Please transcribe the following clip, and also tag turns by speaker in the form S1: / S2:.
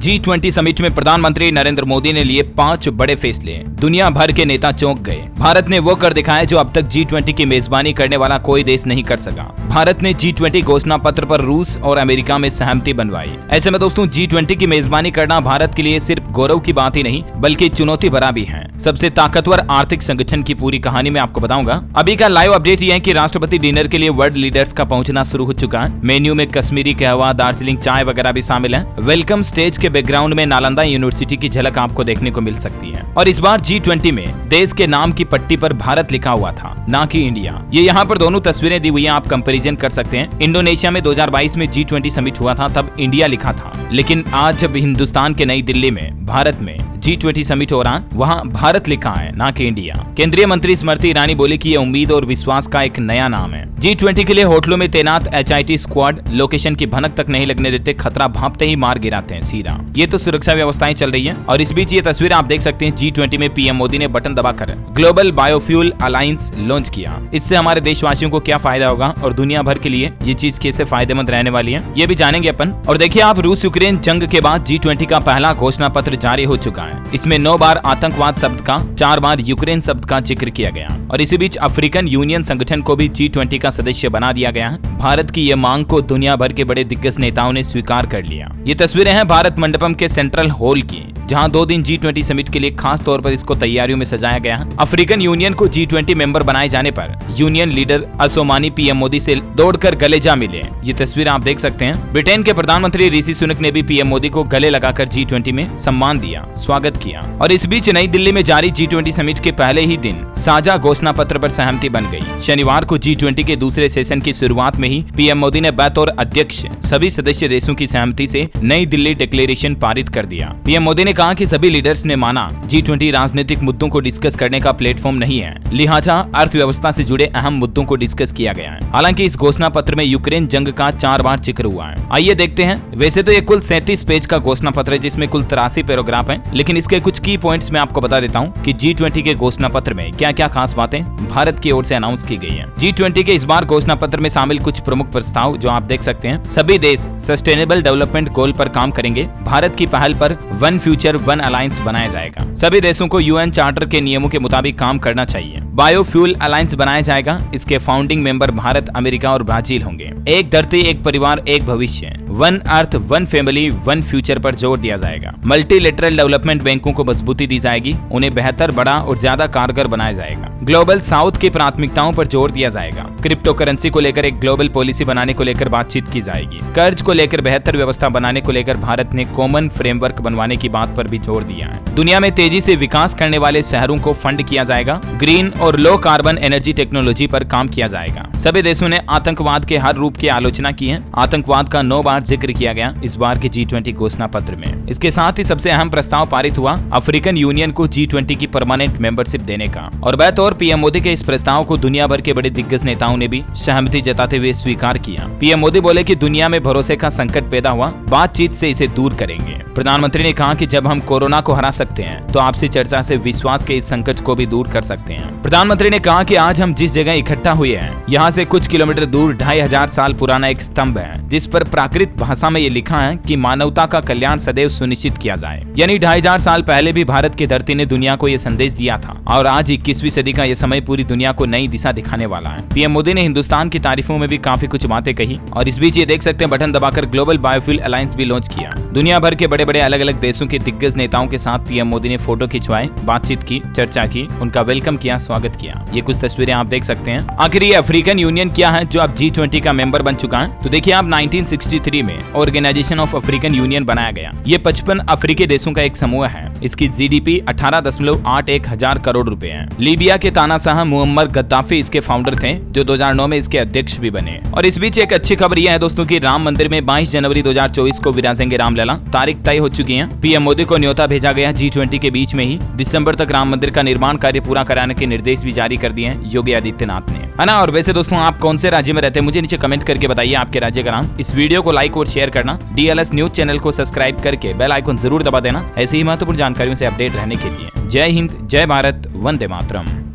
S1: G20 summit में प्रधानमंत्री नरेंद्र मोदी ने लिए 5 बड़े फैसले। दुनिया भर के नेता चौंक गए। भारत ने वो कर दिखाया जो अब तक G20 की मेजबानी करने वाला कोई देश नहीं कर सका। भारत ने G20 घोषणा पत्र पर रूस और अमेरिका में सहमति बनवाई। ऐसे में दोस्तों G20 की मेजबानी करना भारत के लिए सिर्फ गौरव की बात ही नहीं बल्कि चुनौती भरा भी है। सबसे ताकतवर आर्थिक संगठन की पूरी कहानी मैं आपको बताऊंगा। अभी का लाइव अपडेट ये है कि राष्ट्रपति डिनर के लिए वर्ल्ड लीडर्स का पहुंचना शुरू हो चुका है। मेन्यू में कश्मीरी कहवा, दार्जिलिंग चाय वगैरह भी शामिल है। वेलकम स्टेज के बैकग्राउंड में नालंदा यूनिवर्सिटी की झलक आपको देखने को मिल सकती है। और इस बार G20 में देश के नाम की पट्टी पर भारत लिखा हुआ था, ना कि इंडिया। ये यहाँ पर दोनों तस्वीरें दी हुई हैं, आप कंपैरिजन कर सकते हैं। इंडोनेशिया में 2022 में G20 समिट हुआ था, तब इंडिया लिखा था, लेकिन आज जब हिंदुस्तान के नई दिल्ली में भारत में G20 समिट हो रहा, वहाँ भारत लिखा है, ना कि इंडिया। केंद्रीय मंत्री स्मृति ईरानी बोली कि ये उम्मीद और विश्वास का एक नया नाम है। G20 के लिए होटलों में तैनात HIT स्क्वाड लोकेशन की भनक तक नहीं लगने देते, खतरा भांपते ही मार गिराते हैं सीधा। ये तो सुरक्षा व्यवस्थाएं चल रही है। और इस बीच ये तस्वीर आप देख सकते हैं, G20 में पीएम मोदी ने बटन दबाकर ग्लोबल बायोफ्यूल अलायंस लॉन्च किया। इससे हमारे देशवासियों को क्या फायदा होगा और दुनिया भर के लिए ये चीज कैसे फायदेमंद रहने वाली है, ये भी जानेंगे अपन। और देखिए आप, रूस यूक्रेन जंग के बाद G20 का पहला घोषणा पत्र जारी हो चुका है। इसमें 9 बार आतंकवाद शब्द का, 4 बार यूक्रेन शब्द का जिक्र किया गया। और इसी बीच अफ्रीकन यूनियन संगठन को भी G20 का सदस्य बना दिया गया है। भारत की यह मांग को दुनिया भर के बड़े दिग्गज नेताओं ने स्वीकार कर लिया। ये तस्वीरें हैं भारत मंडपम के सेंट्रल हॉल की, जहां 2 दिन G20 समिट के लिए खास तौर पर इसको तैयारियों में सजाया गया है। अफ्रीकन यूनियन को G20 मेंबर बनाए जाने पर union leader Assoumani PM Modi से दौड़कर गले जा मिले। ये तस्वीर आप देख सकते हैं। ब्रिटेन के प्रधानमंत्री ऋषि सुनक ने भी पीएम मोदी को गले लगाकर G20 में सम्मान दिया, स्वागत किया। और इस बीच नई दिल्ली में जारी G20 समिट के पहले ही दिन साझा घोषणा पत्र पर सहमति बन गई। शनिवार को G20 के दूसरे सेशन की शुरुआत में ही पीएम मोदी ने बतौर अध्यक्ष सभी सदस्य देशों की सहमति से नई दिल्ली डिक्लेरेशन पारित कर दिया। पीएम मोदी ने कहा कि सभी लीडर्स ने माना G20 राजनीतिक मुद्दों को डिस्कस करने का प्लेटफॉर्म नहीं है, लिहाजा अर्थव्यवस्था से जुड़े अहम मुद्दों को डिस्कस किया गया है। हालांकि इस घोषणा पत्र में यूक्रेन जंग का 4 बार जिक्र हुआ है। आइए देखते हैं। वैसे तो ये कुल 37 पेज का घोषणा पत्र है, जिसमें कुल 83 पैराग्राफ है, लेकिन इसके कुछ की पॉइंट्स मैं आपको बता देता हूँ कि G20 के घोषणा पत्र में क्या क्या खास बातें भारत की ओर से अनाउंस की गई है। G20 के इस बार घोषणा पत्र में शामिल कुछ प्रमुख प्रस्ताव जो आप देख सकते हैं। सभी देश सस्टेनेबल डेवलपमेंट गोल पर काम करेंगे। भारत की पहल पर वन फ्यूचर वन अलायंस बनाया जाएगा। सभी देशों को UN चार्टर के नियमों के मुताबिक काम करना चाहिए। बायोफ्यूल अलायंस बनाया जाएगा। इसके फाउंडिंग मेंबर भारत, अमेरिका और ब्राजील होंगे। एक धरती, एक परिवार, एक भविष्य, one earth, one family, one future पर जोर दिया जाएगा। मल्टीलेटरल डेवलपमेंट बैंकों को मजबूती दी जाएगी। उन्हें बेहतर, बड़ा और ज्यादा कारगर बनाया जाएगा। ग्लोबल साउथ की प्राथमिकताओं पर जोर दिया जाएगा। क्रिप्टो करेंसी को लेकर एक ग्लोबल पॉलिसी बनाने को लेकर बातचीत की जाएगी। कर्ज को लेकर बेहतर व्यवस्था बनाने को लेकर भारत ने कॉमन फ्रेमवर्क बनवाने की बात पर भी जोर दिया है। दुनिया में तेजी से विकास करने वाले शहरों को फंड किया जाएगा। ग्रीन और लो कार्बन एनर्जी टेक्नोलॉजी पर काम किया जाएगा। सभी देशों ने आतंकवाद के हर रूप की आलोचना की है। आतंकवाद का 9 बार जिक्र किया गया इस बार के G20 घोषणा पत्र में। इसके साथ ही सबसे अहम प्रस्ताव पारित हुआ अफ्रीकन यूनियन को G20 की परमानेंट मेंबरशिप देने का। और बतौर पीएम मोदी के इस प्रस्ताव को दुनिया भर के बड़े दिग्गज नेताओं ने भी सहमति जताते हुए स्वीकार किया। पीएम मोदी बोले कि दुनिया में भरोसे का संकट पैदा हुआ, बातचीत से इसे दूर करेंगे। प्रधानमंत्री ने कहा कि जब हम कोरोना को हरा सकते हैं तो आपसी चर्चा से विश्वास के इस संकट को भी दूर कर सकते हैं। प्रधानमंत्री ने कहा कि आज हम जिस जगह इकट्ठा हुए हैं, यहाँ से कुछ किलोमीटर दूर 2500 साल पुराना एक स्तंभ है, जिस पर प्राकृत भाषा में ये लिखा है कि मानवता का कल्याण सदैव सुनिश्चित किया जाए। यानी 2500 साल पहले भी भारत की धरती ने दुनिया को ये संदेश दिया था। और आज 21वीं सदी का ये समय पूरी दुनिया को नई दिशा दिखाने वाला है। पीएम मोदी ने हिंदुस्तान की तारीफों में भी काफी कुछ बातें कही। और इस बीच ये देख सकते हैं, बटन दबाकर ग्लोबल बायोफ्यूल अलायंस भी लॉन्च किया। दुनिया भर के बड़े बड़े अलग अलग देशों के दिग्गज नेताओं के साथ पीएम मोदी ने फोटो खिंचवाए, बातचीत की, चर्चा की, उनका वेलकम किया, स्वागत किया। ये कुछ तस्वीरें आप देख सकते हैं। आखिर ये अफ्रीकन यूनियन क्या है जो अब G20 का मेंबर बन चुका है? तो देखिए आप, 1963 में ऑर्गेनाइजेशन ऑफ अफ्रीकन यूनियन बनाया गया। ये 55 अफ्रीकी देशों का एक समूह है। इसकी GDP 18.81 हजार करोड़ रुपए है। लीबिया के तानाशाह मुअम्मर गद्दाफी इसके फाउंडर थे, जो 2009 में इसके अध्यक्ष भी बने। और इस बीच एक अच्छी खबर यह है दोस्तों कि राम मंदिर में 22 जनवरी 2024 को विराजेंगे रामलला। तारीख तय हो चुकी है। पीएम मोदी को न्योता भेजा गया। G20 के बीच में ही दिसंबर तक राम मंदिर का निर्माण कार्य पूरा कराने के निर्देश भी जारी कर दिए हैं योगी आदित्यनाथ ने, है ना। और वैसे दोस्तों, आप कौन से राज्य में रहते हैं मुझे नीचे कमेंट करके बताइए आपके राज्य का नाम। इस वीडियो को लाइक और शेयर करना। DLS न्यूज चैनल को सब्सक्राइब करके बेल आइकन जरूर दबा देना, ऐसी ही महत्वपूर्ण जानकारियों से अपडेट रहने के लिए। जय हिंद, जय भारत, वंदे मातरम।